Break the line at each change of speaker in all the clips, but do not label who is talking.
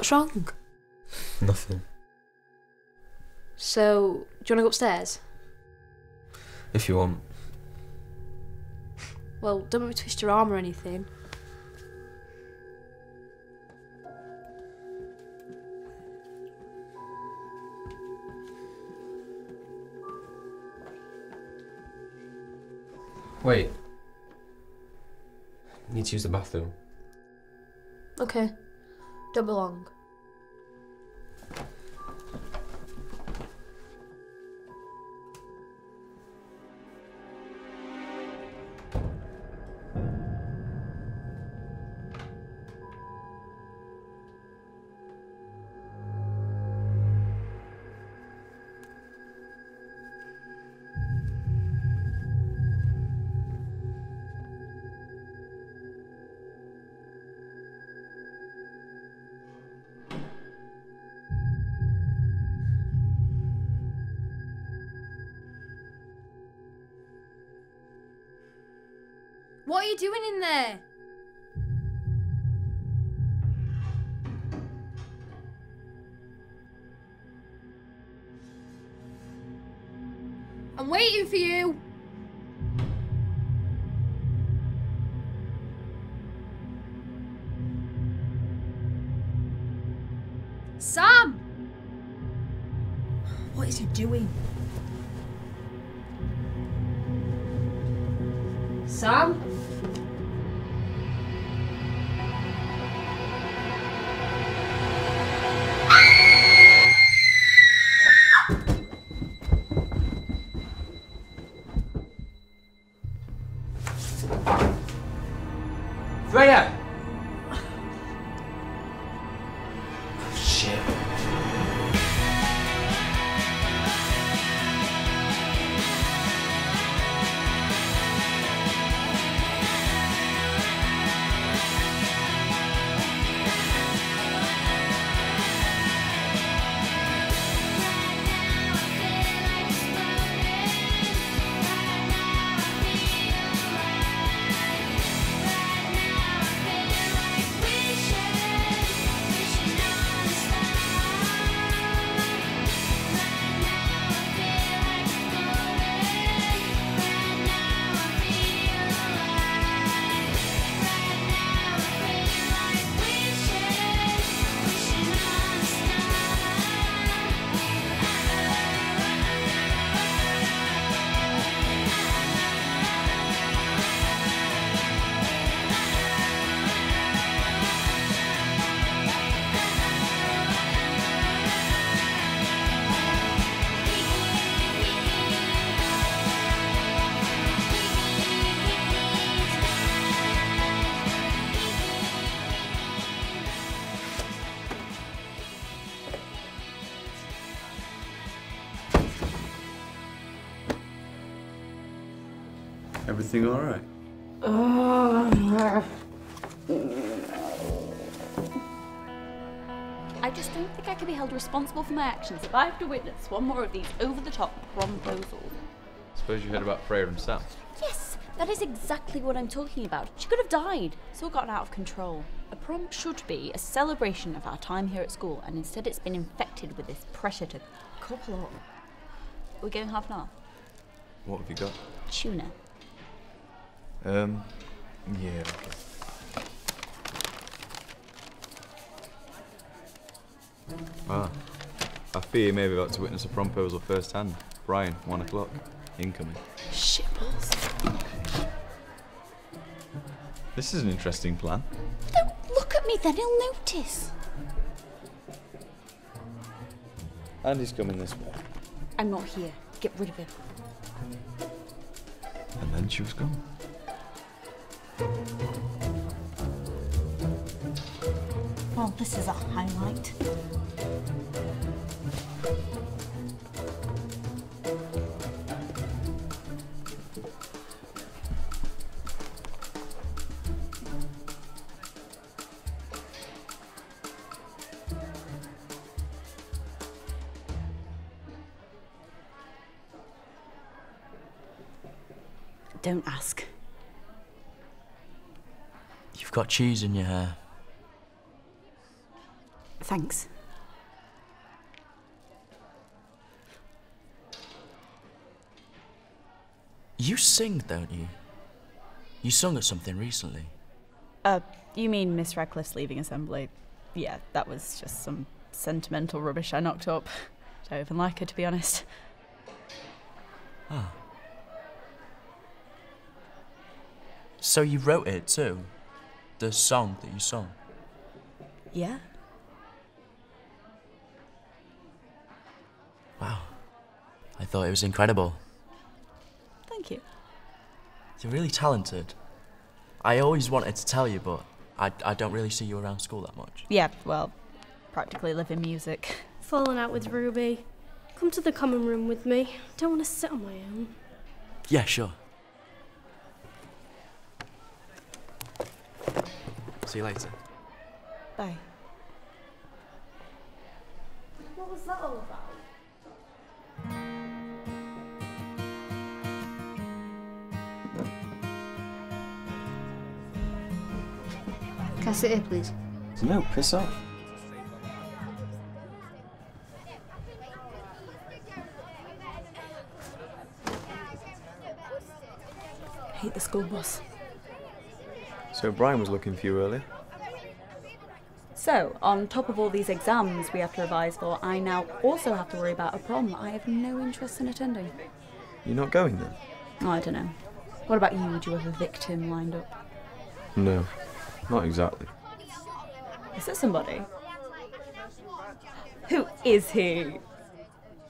What's wrong?
Nothing.
So, do you want to go upstairs?
If you want.
Well, don't make me twist your arm or anything.
Wait. Need to use the bathroom.
Okay. Don't be long.
What are you doing in there? I'm waiting for you. Sam! What is he doing? Sam?
Freya! Shit.
Everything all right?
I just don't think I can be held responsible for my actions if I have to witness one more of these over-the-top promposals.
Suppose you heard about Freya and Sam.
Yes, that is exactly what I'm talking about. She could have died. It's all gotten out of control. A prom should be a celebration of our time here at school, and instead it's been infected with this pressure to couple up. We're going half an hour.
What have you got?
Tuna.
Yeah, okay. Ah, I fear you may be about to witness a promposal firsthand. Brian, 1 o'clock. Incoming.
Shitballs.
This is an interesting plan.
Don't look at me then, he'll notice.
Andy's coming this way.
I'm not here. Get rid of him.
And then she was gone.
Well, this is a highlight. Don't ask.
You've got cheese in your hair.
Thanks.
You sing, don't you? You sung at something recently.
You mean Miss Ratcliffe's leaving assembly? Yeah, that was just some sentimental rubbish I knocked up. Don't even like her, to be honest.
Ah. So you wrote it too? The song that you sung?
Yeah.
Wow. I thought it was incredible.
Thank you.
You're really talented. I always wanted to tell you, but I don't really see you around school that much.
Yeah, well, practically live in music.
Falling out with Ruby. Come to the common room with me. Don't want to sit on my own.
Yeah, sure. See you later.
Bye.
What was that all about? Can I sit here, please?
No, piss off.
I hate the school bus.
So Brian was looking for you earlier?
So, on top of all these exams we have to revise for, I now also have to worry about a prom that I have no interest in attending.
You're not going then?
Oh, I don't know. What about you? Do you have a victim lined up?
No, not exactly.
Is there somebody? Who is he?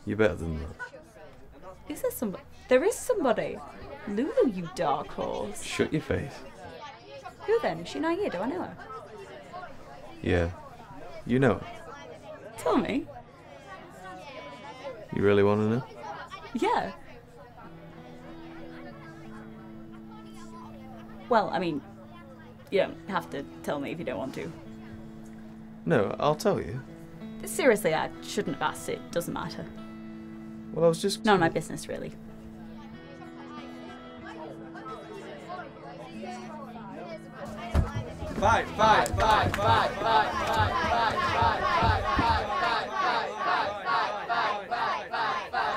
You're better than that.
Is there somebody? There is somebody. Lulu, you dark horse.
Shut your face.
Who then? Is she not here? Do I know her?
Yeah, you know her.
Tell me.
You really want to know?
Yeah. Well, I mean, you don't have to tell me if you don't want to.
No, I'll tell you.
Seriously, I shouldn't have asked. It doesn't matter.
Well, I was just...
None of my business, really.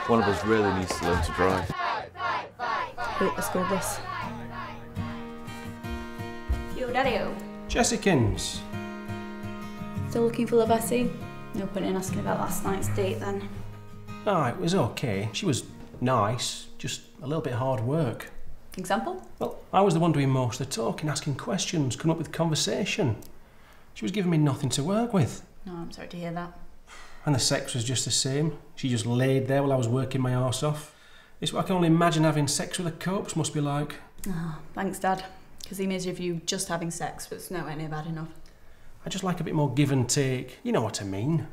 One of us really needs to learn to drive.
Hate the school bus. Yo, Daddy-o.
Jessicans.
Still looking for Lavessie? No point in asking about last night's date, then.
Oh, it was okay. She was nice, just a little bit hard work.
Example?
Well, I was the one doing most of the talking, asking questions, coming up with conversation. She was giving me nothing to work with.
No, I'm sorry to hear that.
And the sex was just the same. She just laid there while I was working my arse off. It's what I can only imagine having sex with a corpse must be like.
Oh, thanks, Dad. Because the image of you just having sex was nowhere near bad enough.
I just like a bit more give and take. You know what I mean.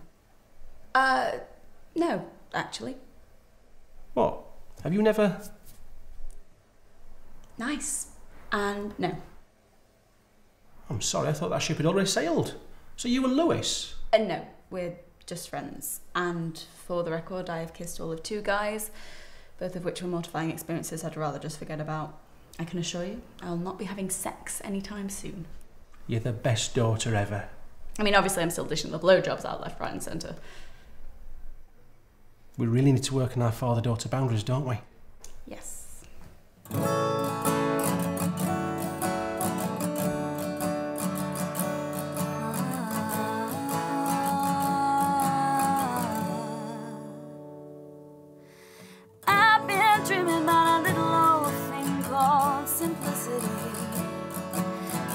No, actually.
What? Have you never...
Nice. And no.
I'm sorry, I thought that ship had already sailed. So you and Lewis?
No, we're just friends. And for the record, I have kissed all of 2 guys, both of which were mortifying experiences I'd rather just forget about. I can assure you, I'll not be having sex anytime soon.
You're the best daughter ever.
I mean, obviously I'm still dishing the blowjobs out left, right and centre.
We really need to work on our father-daughter boundaries, don't we?
Yes.
I've been dreaming about a little old thing called simplicity.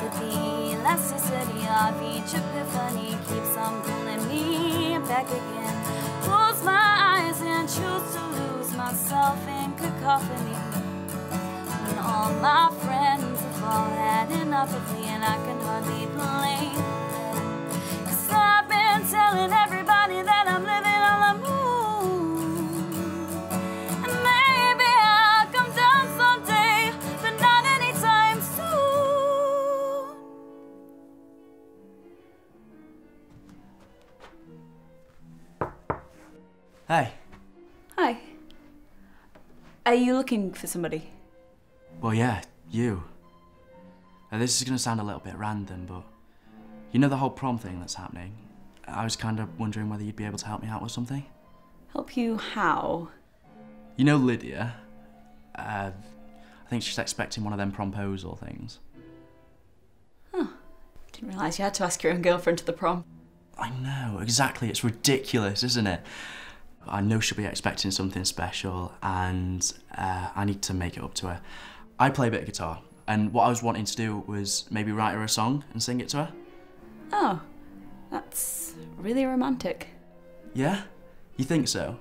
With the elasticity of each epiphany keeps on pulling me back again. Close my eyes and choose to lose myself in cacophony. When all my friends have all had enough of me and I can hardly blame them. 'Cause I've been telling everybody that I'm living on the moon. And maybe I'll come down someday, but not anytime soon.
Hey.
Hi. Are you looking for somebody?
Well, yeah, you. Now, this is going to sound a little bit random, but you know the whole prom thing that's happening? I was kind of wondering whether you'd be able to help me out with something.
Help you how?
You know Lydia? I think she's expecting one of them promposal things.
Huh. Didn't realise you had to ask your own girlfriend to the prom.
I know, exactly. It's ridiculous, isn't it? I know she'll be expecting something special, and I need to make it up to her. I play a bit of guitar, and what I was wanting to do was maybe write her a song and sing it to her.
Oh, that's really romantic.
Yeah? You think so?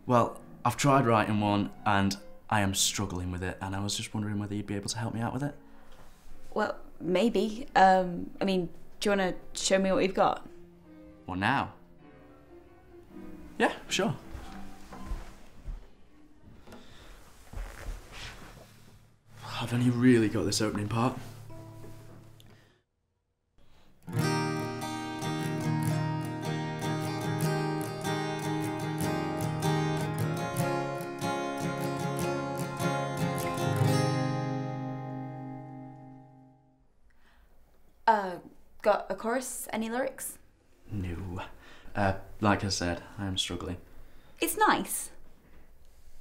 Well, I've tried writing one, and I am struggling with it, and I was just wondering whether you'd be able to help me out with it.
Well, maybe. I mean, do you want to show me what you've got?
Well, now? Yeah, sure. I've only really got this opening part.
Got a chorus? Any lyrics?
No. Like I said, I am struggling.
It's nice,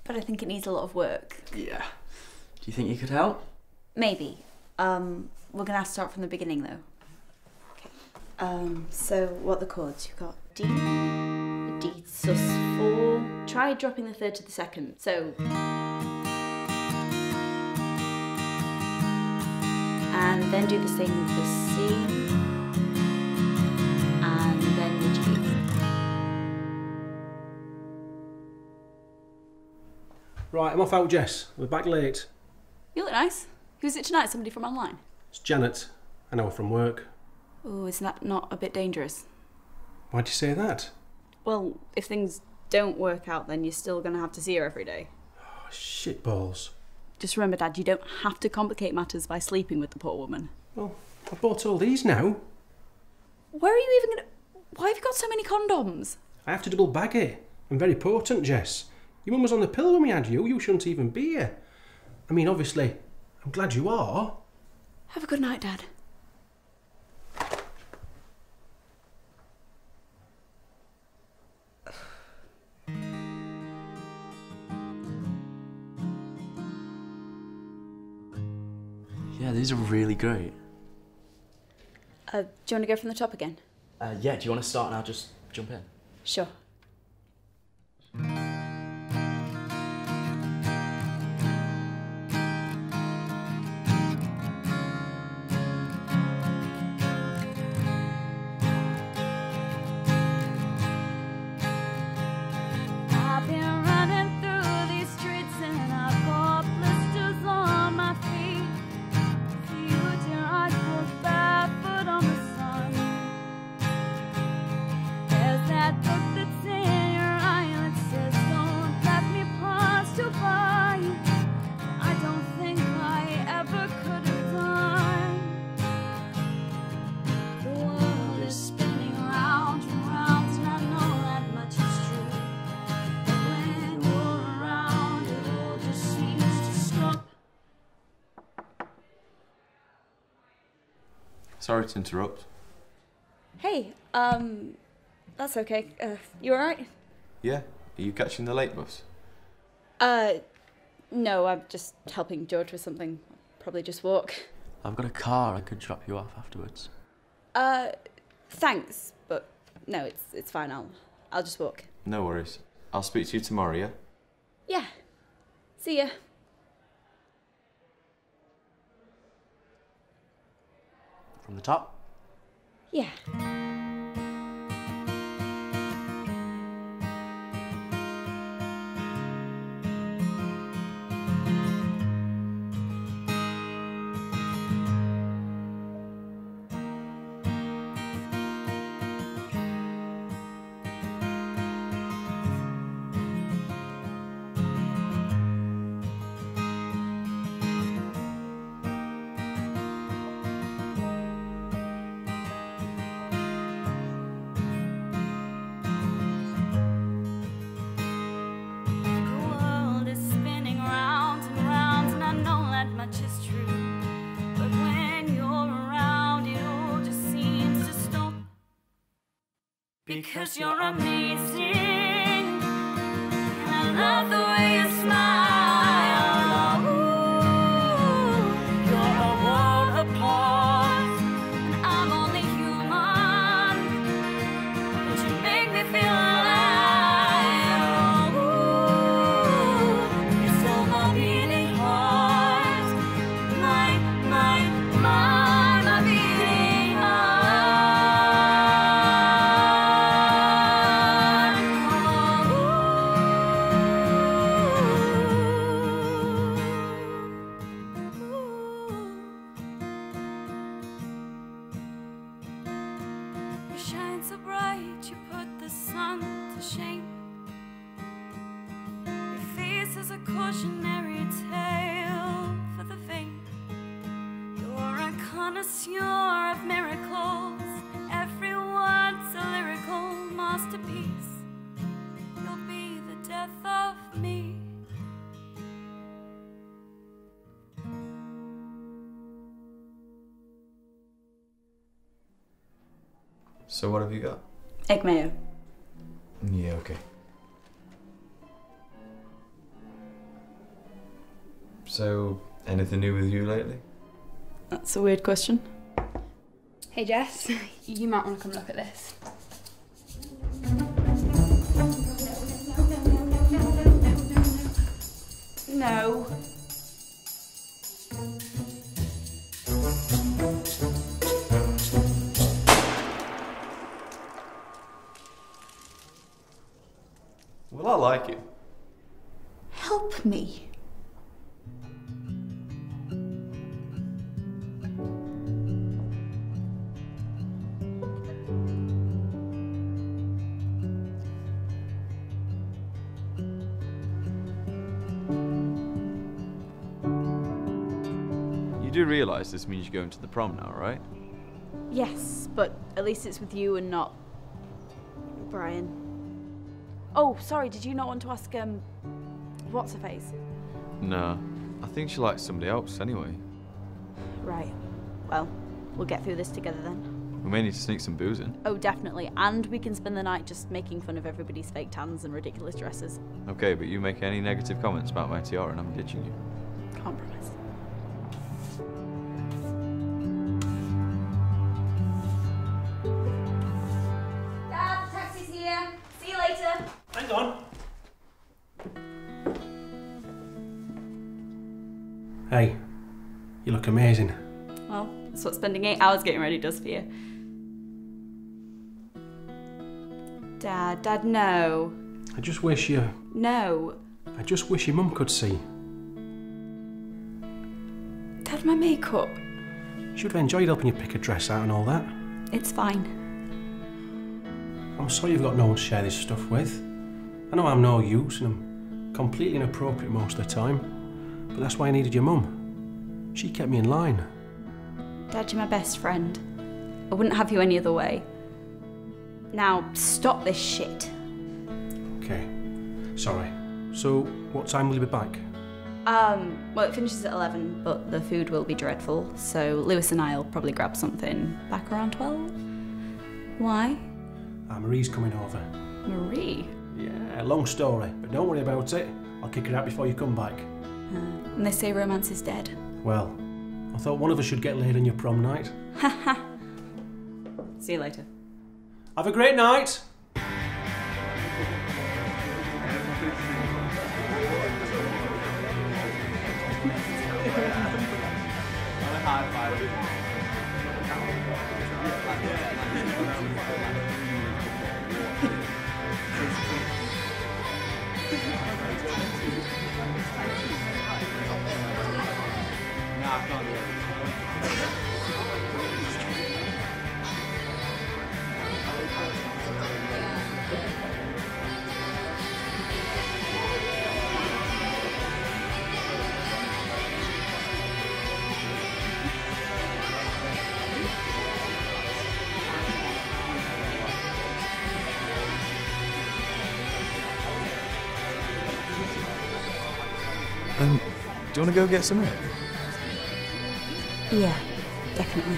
but I think it needs a lot of work.
Yeah. Do you think you could help?
Maybe. We're gonna have to start from the beginning though. Okay. So what are the chords? You've got D, D sus4. Try dropping the third to the second. So. And then do the same with the C. And then the G.
Right, I'm off out, Jess. We're back late.
You look nice. Who's it tonight? Somebody from online?
It's Janet. I know her from work.
Oh, is that not a bit dangerous?
Why'd you say that?
Well, if things don't work out, then you're still going to have to see her every day.
Oh, shitballs.
Just remember, Dad, you don't have to complicate matters by sleeping with the poor woman.
Well, I bought all these now.
Where are you even going to... Why have you got so many condoms?
I have to double bag it. I'm very potent, Jess. Your mum was on the pill when we had you. You shouldn't even be here. I mean, obviously, I'm glad you are.
Have a good night, Dad.
Yeah, these are really great.
Do you want to go from the top again?
Yeah, do you want to start and I'll just jump in?
Sure.
I've been running through these streets and I've got blisters on my feet. For you, dear, I'd walk barefoot on the sun. There's that look that's in your eye that says, don't let me pass you by. I don't think I ever could have done. The world is spinning round and round, and I know that much is true. But when you're around, it all just seems to stop.
Sorry to interrupt.
Hey, that's okay. You alright?
Yeah? Are you catching the late bus?
No, I'm just helping George with something. Probably just walk.
I've got a car, I could drop you off afterwards.
Thanks, but no, it's fine. I'll just walk.
No worries. I'll speak to you tomorrow, yeah?
Yeah. See ya.
From the top?
Yeah.
because you're amazing, and I love the way you smile. Ooh, you're a world apart, and I'm only human, but you make me feel alive. Ooh, you still my beating heart, my beating heart. You shine so bright, you put the sun to shame. Your face is a cautionary tale for the faint. You're a connoisseur of miracles, every word's a lyrical masterpiece. You'll be the death of me.
So what have you got?
Egg mayo.
Yeah, okay. So, anything new with you lately?
That's a weird question.
Hey Jess, you might want to come look at this.
No.
Well, I like it.
Help me.
You do realise this means you're going to the prom now, right?
Yes, but at least it's with you and not Brian. Oh, sorry, did you not want to ask, what's her face?
No. I think she likes somebody else anyway.
Right. Well, we'll get through this together then.
We may need to sneak some booze in.
Oh, definitely. And we can spend the night just making fun of everybody's fake tans and ridiculous dresses.
Okay, but you make any negative comments about my tiara and I'm ditching you.
Compromise.
Dad, the taxi's here. See you later.
Hang on. Hey, you look amazing.
Well, that's what spending 8 hours getting ready does for you. Dad, no.
I just wish you...
No.
I just wish your mum could see.
Dad, my makeup.
She would have enjoyed helping you pick a dress out and all that.
It's fine.
I'm sorry you've got no one to share this stuff with. I know I'm no use and I'm completely inappropriate most of the time, but that's why I needed your mum. She kept me in line.
Dad, you're my best friend. I wouldn't have you any other way. Now, stop this shit.
Okay, sorry. So, what time will you be back?
Well, it finishes at 11, but the food will be dreadful, so Lewis and I'll probably grab something back around 12. Why?
Marie's coming over.
Marie?
Yeah, long story, but don't worry about it. I'll kick her out before you come back.
And they say romance is dead.
Well, I thought one of us should get laid on your prom night.
Haha. See you later.
Have a great night!
Do you want to go get some air?
Yeah, definitely.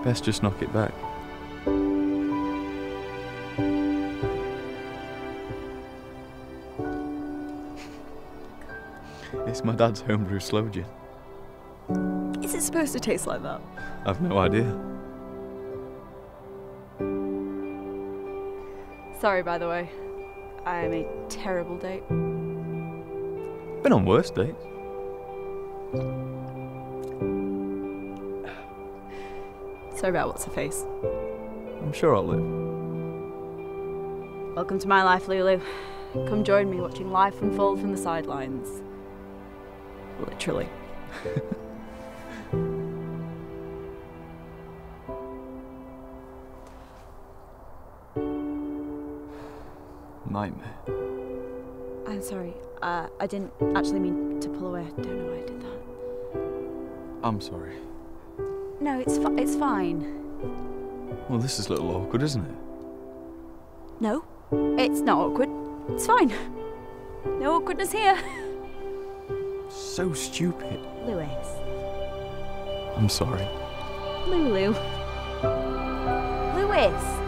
Best just knock it back. It's my dad's homebrew sloe gin.
Is it supposed to taste like that?
I've no idea.
Sorry, by the way. I am a terrible date.
Been on worse dates.
Sorry about what's her face.
I'm sure I'll live.
Welcome to my life, Lulu. Come join me watching life unfold from the sidelines. Literally.
Nightmare.
I'm sorry. I didn't actually mean to pull away. I don't know why I did that.
I'm sorry.
No, it's fine.
Well, this is a little awkward, isn't it?
No, it's not awkward. It's fine. No awkwardness here.
So stupid.
Lewis.
I'm sorry.
Lulu. Lewis.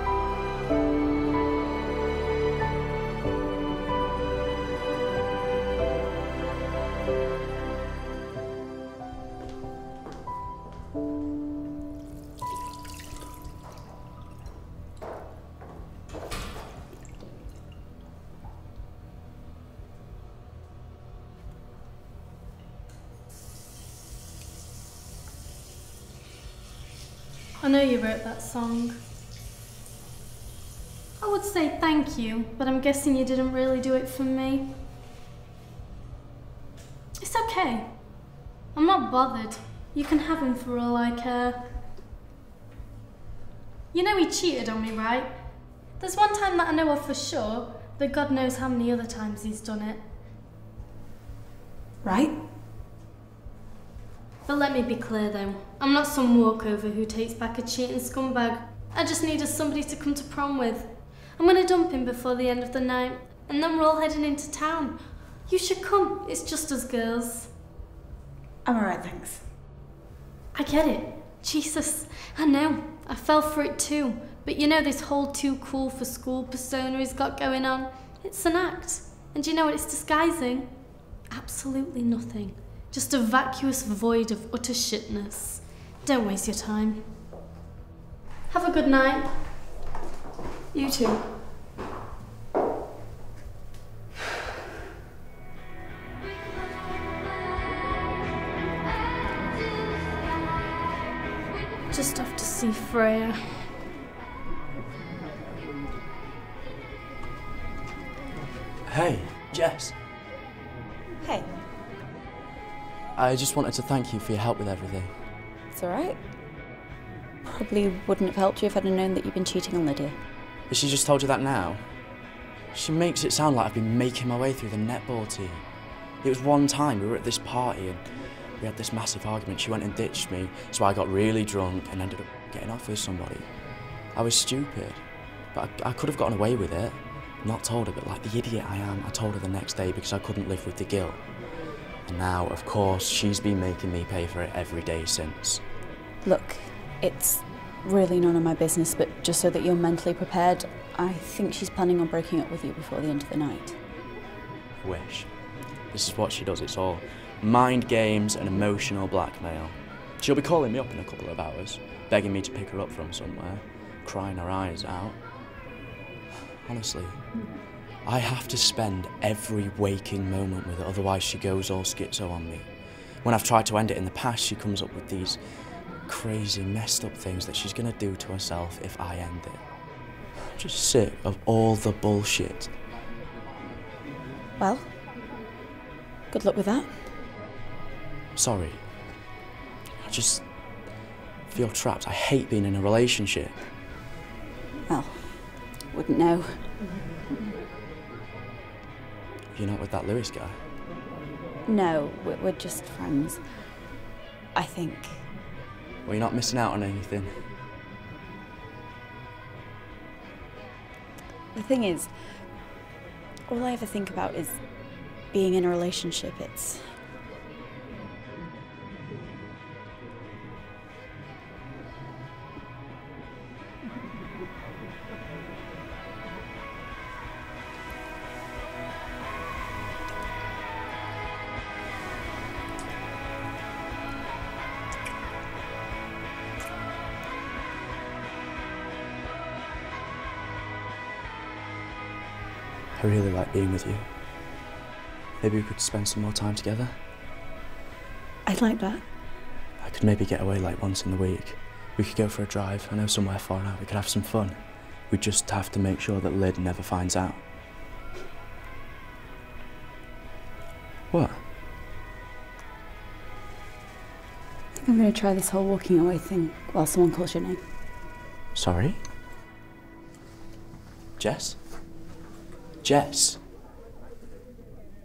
I know you wrote that song. I would say thank you, but I'm guessing you didn't really do it for me. It's okay. I'm not bothered. You can have him for all I care. You know he cheated on me, right? There's one time that I know of for sure, but God knows how many other times he's done it.
Right?
But let me be clear though, I'm not some walkover who takes back a cheating scumbag. I just needed somebody to come to prom with. I'm gonna dump him before the end of the night, and then we're all heading into town. You should come, it's just us girls.
I'm alright, thanks.
I get it. Jesus, I know, I fell for it too. But you know this whole too cool for school persona he's got going on? It's an act. And do you know what it's disguising? Absolutely nothing. Just a vacuous void of utter shitness. Don't waste your time. Have a good night.
You too.
Just off to see Freya.
Hey, Jess.
Hey,
I just wanted to thank you for your help with everything.
it's alright. Probably wouldn't have helped you if I'd have known that you've been cheating on Lydia.
Has she just told you that now? She makes it sound like I've been making my way through the netball team. It was one time we were at this party and we had this massive argument. She went and ditched me, so I got really drunk and ended up getting off with somebody. I was stupid, but I could have gotten away with it. Not told her, but like the idiot I am, I told her the next day because I couldn't live with the guilt. And now, of course, she's been making me pay for it every day since.
Look, it's really none of my business, but just so that you're mentally prepared, I think she's planning on breaking up with you before the end of the night.
Wish. This is what she does, it's all mind games and emotional blackmail. She'll be calling me up in a couple of hours, begging me to pick her up from somewhere, crying her eyes out. Honestly, I have to spend every waking moment with her, otherwise she goes all schizo on me. When I've tried to end it in the past, she comes up with these crazy, messed up things that she's gonna do to herself if I end it. I'm just sick of all the bullshit.
Well, good luck with that.
Sorry. I just feel trapped. I hate being in a relationship.
Well, wouldn't know.
You're not with that Lewis guy?
No, we're just friends. I think.
Well, you're not missing out on anything.
The thing is, all I ever think about is being in a relationship. It's...
I really like being with you. Maybe we could spend some more time together?
I'd like that.
I could maybe get away like once in the week. We could go for a drive, I know somewhere far out, we could have some fun. We just have to make sure that Lyd never finds out. What?
I think I'm going to try this whole walking away thing while someone calls your name.
Sorry? Jess? Jess?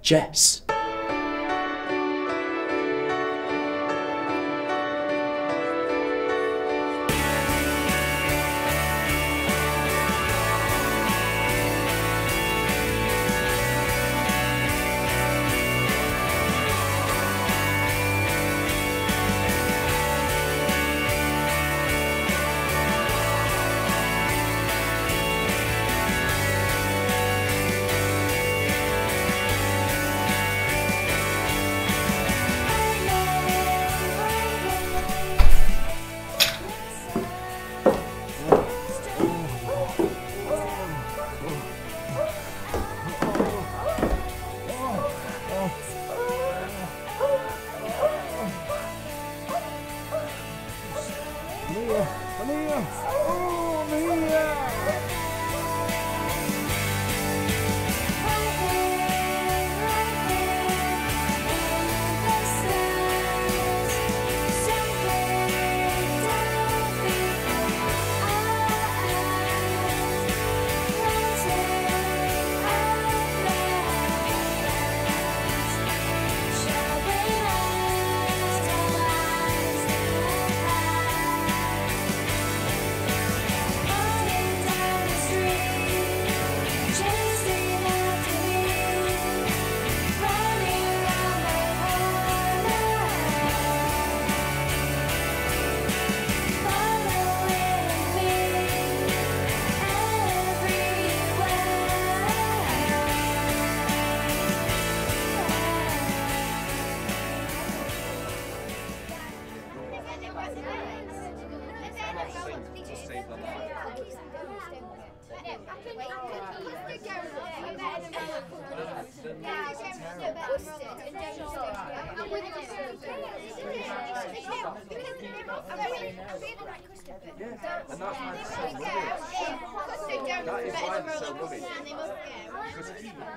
Jess?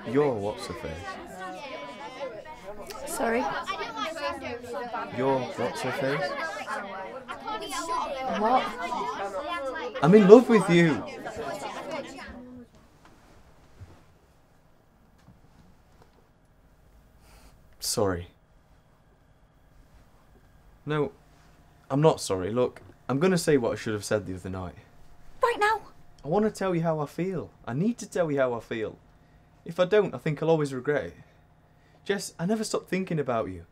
You're what's her face?
Sorry?
You're what's her face?
What?
I'm in love with you! Sorry. No, I'm not sorry. Look, I'm gonna say what I should have said the other night.
Right now?
I want to tell you how I feel. I need to tell you how I feel. If I don't, I think I'll always regret it. Jess, I never stop thinking about you.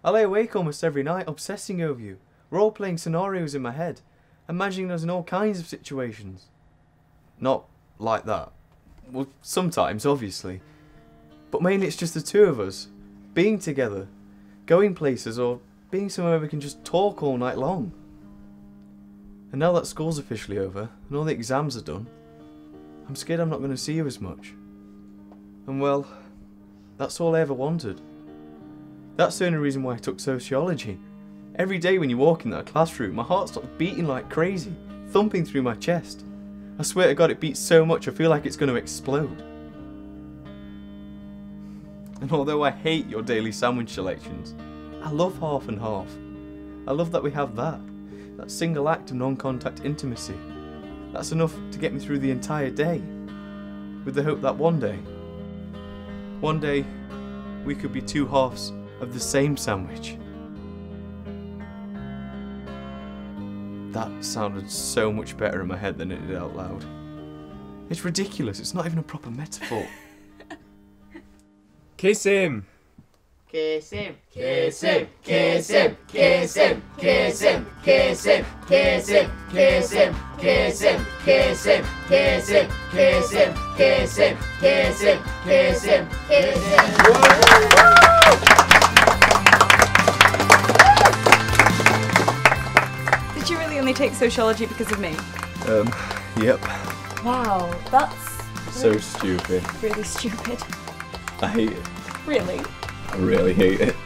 I lay awake almost every night, obsessing over you, role-playing scenarios in my head, imagining us in all kinds of situations. Not like that. Well, sometimes, obviously. But mainly it's just the two of us, being together, going places, or being somewhere where we can just talk all night long. And now that school's officially over, and all the exams are done, I'm scared I'm not going to see you as much. And well, that's all I ever wanted. That's the only reason why I took sociology. Every day when you walk in that classroom, my heart stops beating like crazy, thumping through my chest. I swear to God it beats so much I feel like it's going to explode. And although I hate your daily sandwich selections, I love half and half. I love that we have that single act of non-contact intimacy. That's enough to get me through the entire day, with the hope that one day, we could be two halves of the same sandwich. That sounded so much better in my head than it did out loud. It's ridiculous, it's not even a proper metaphor.
Kiss him!
Kiss him, kiss him, kiss him, kiss him, kiss him, kiss him, kiss him, kiss him, kiss him, kiss him, kiss him, kiss him, kiss him, kiss him, kiss him, kiss him.
Did you really only take sociology because of me?
Yep.
Wow, that's
So stupid.
Really stupid.
I hate it.
Really?
I really hate it.